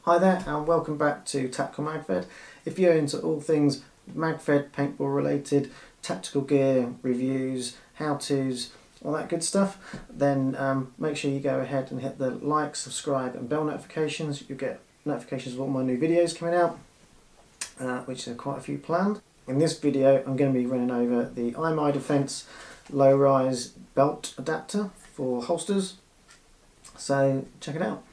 Hi there and welcome back to Tactical Magfed. If you're into all things Magfed, paintball related, tactical gear, reviews, how-tos, all that good stuff, then make sure you go ahead and hit the like, subscribe and bell notifications. You'll get notifications of all my new videos coming out, which are quite a few planned. In this video I'm going to be running over the IMI Defense low-rise belt adapter for holsters, so check it out.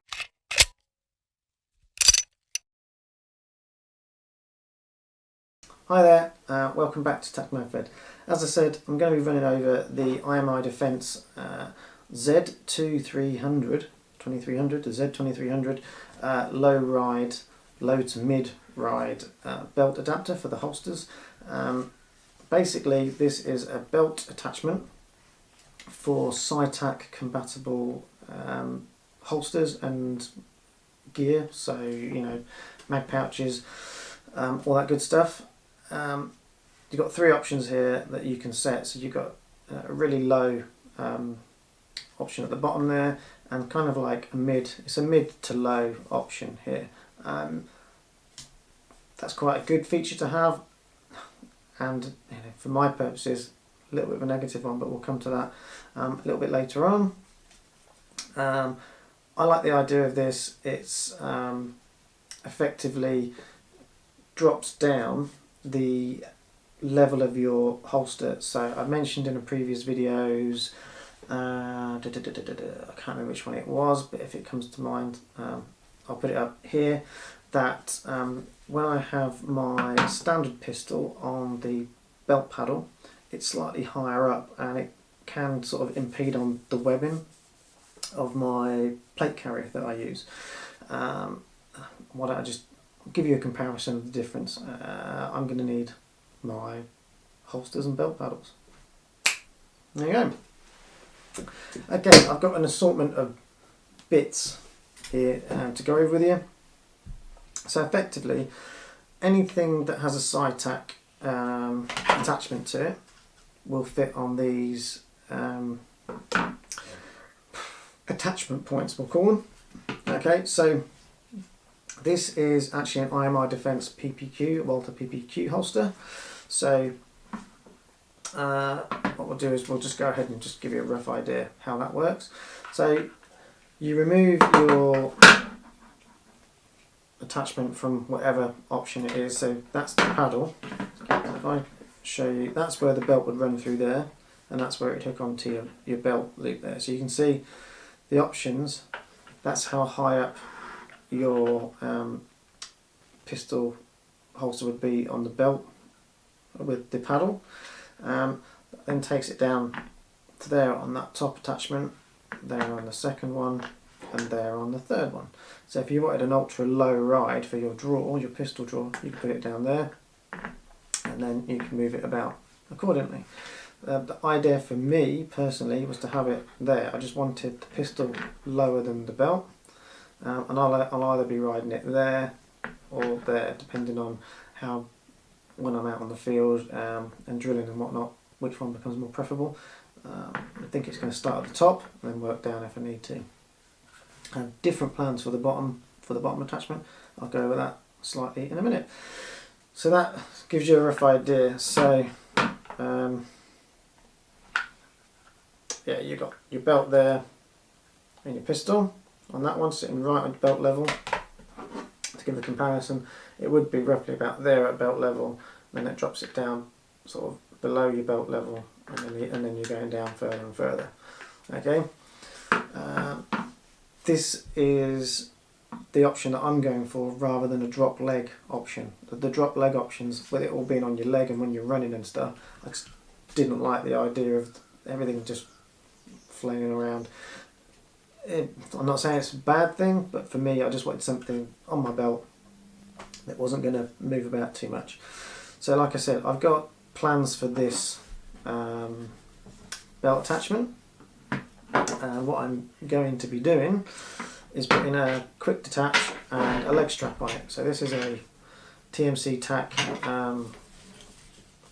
Hi there, welcome back to Tactical Magfed. As I said, I'm going to be running over the IMI Defense Z2300, the Z2300 low to mid ride belt adapter for the holsters. Basically, this is a belt attachment for hCytac compatible holsters and gear, so you know, mag pouches, all that good stuff. You've got three options here that you can set. So you've got a really low option at the bottom there, and kind of like it's a mid to low option here. That's quite a good feature to have, and you know, for my purposes, a little bit of a negative one, but we'll come to that a little bit later on. I like the idea of this. It's effectively drops down the level of your holster. So I mentioned in a previous videos, I can't remember which one it was, but if it comes to mind, I'll put it up here, that when I have my standard pistol on the belt paddle, it's slightly higher up and it can sort of impede on the webbing of my plate carrier that I use. Why don't I just give you a comparison of the difference. I'm going to need my holsters and belt paddles. There you go. Okay, I've got an assortment of bits here to go over with you. So effectively, anything that has a hCytac attachment to it will fit on these attachment points, we'll call them. Okay, so this is actually an IMI Defense PPQ, Walter PPQ holster. So what we'll do is we'll just go ahead and just give you a rough idea how that works. So you remove your attachment from whatever option it is. So that's the paddle. If I show you, that's where the belt would run through there, and that's where it hook onto your belt loop there. So you can see the options. That's how high up your pistol holster would be on the belt with the paddle. Then takes it down to there on that top attachment, there on the second one, and there on the third one. So if you wanted an ultra low ride for your draw, your pistol draw, you can put it down there, and then you can move it about accordingly. The idea for me personally was to have it there. I just wanted the pistol lower than the belt. And I'll either be riding it there or there, depending on how, when I'm out on the field and drilling and whatnot, which one becomes more preferable. I think it's going to start at the top and then work down if I need to. I have different plans for the bottom attachment. I'll go over that slightly in a minute. So that gives you a rough idea. So yeah, you got your belt there and your pistol. On that one, sitting right on belt level. To give a comparison, it would be roughly about there at belt level, then it drops it down sort of below your belt level, and then you're going down further and further. Okay, this is the option that I'm going for rather than a drop leg option. The drop leg options, with it all being on your leg and when you're running and stuff, I just didn't like the idea of everything just flailing around. I'm not saying it's a bad thing, but for me I just wanted something on my belt that wasn't going to move about too much. So like I said, I've got plans for this belt attachment, and what I'm going to be doing is putting a quick detach and a leg strap on it. So this is a TMC tack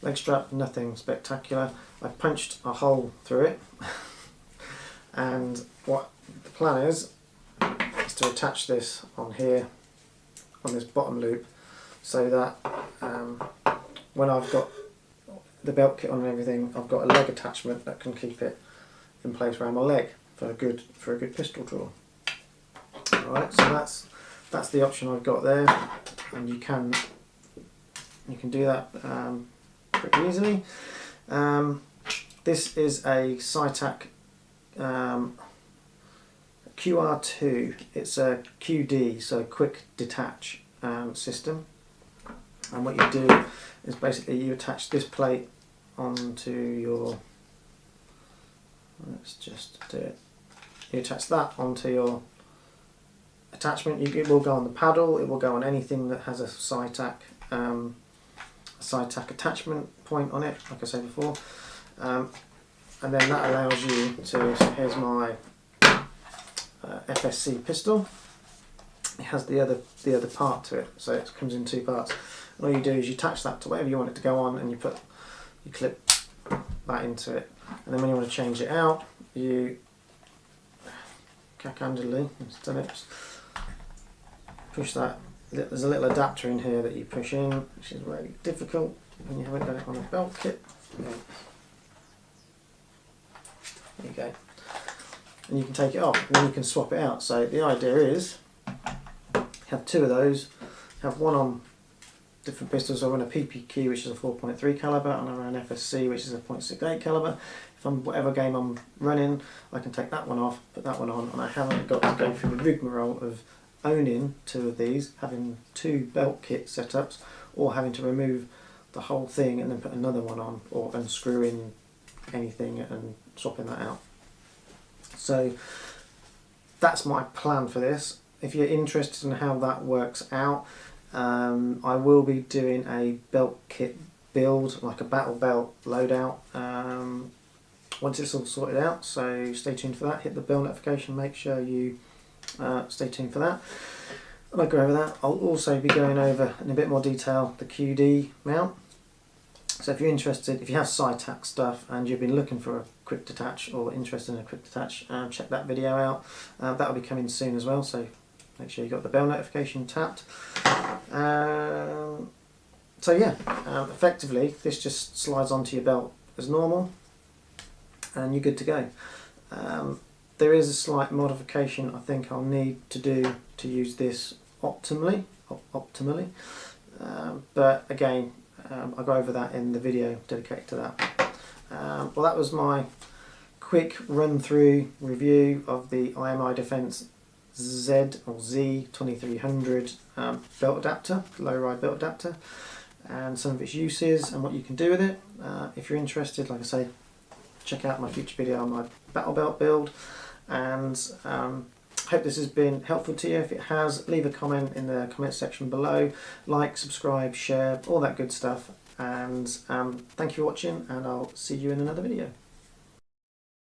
leg strap, nothing spectacular. I punched a hole through it and what the plan is to attach this on here on this bottom loop, so that when I've got the belt kit on and everything, I've got a leg attachment that can keep it in place around my leg for a good pistol draw. Alright, so that's the option I've got there, and you can do that pretty easily. This is a hCytac QR2. It's a QD, so quick detach system. And what you do is basically you attach this plate onto your, let's just do it, you attach that onto your attachment. It will go on the paddle, it will go on anything that has a hCytac attachment point on it, like I said before. And then that allows you to, so here's my FSC pistol. It has the other part to it, so it comes in two parts. And all you do is you attach that to whatever you want it to go on, and you clip that into it. And then when you want to change it out, you cack-handedly, push that. There's a little adapter in here that you push in, which is really difficult when you haven't done it on a belt kit. There you go. And you can take it off, and then you can swap it out. So the idea is, have two of those, have one on different pistols. I run a PPQ, which is a 4.3 caliber, and I run an FSC, which is a 0.68 caliber. If I'm whatever game I'm running, I can take that one off, put that one on, and I haven't got to go through the rigmarole of owning two of these, having two belt kit setups, or having to remove the whole thing and then put another one on, or unscrewing anything and swapping that out. So that's my plan for this. If you're interested in how that works out, I will be doing a belt kit build, like a battle belt loadout, once it's all sorted out, so stay tuned for that. Hit the bell notification, make sure you stay tuned for that. And I'll go over that. I'll also be going over in a bit more detail the QD mount. So if you're interested, if you have hCytac stuff and you've been looking for a quick detach or interested in a quick detach, check that video out. That'll be coming soon as well, so make sure you got the bell notification tapped. So yeah, effectively this just slides onto your belt as normal and you're good to go. There is a slight modification I think I'll need to do to use this optimally. But again, I'll go over that in the video dedicated to that. Well, that was my quick run through review of the IMI Defence Z2300 belt adapter, low ride belt adapter, and some of its uses and what you can do with it. If you're interested, like I say, check out my future video on my battle belt build, and hope this has been helpful to you. If it has, leave a comment in the comment section below, like, subscribe, share, all that good stuff, and thank you for watching, and I'll see you in another video.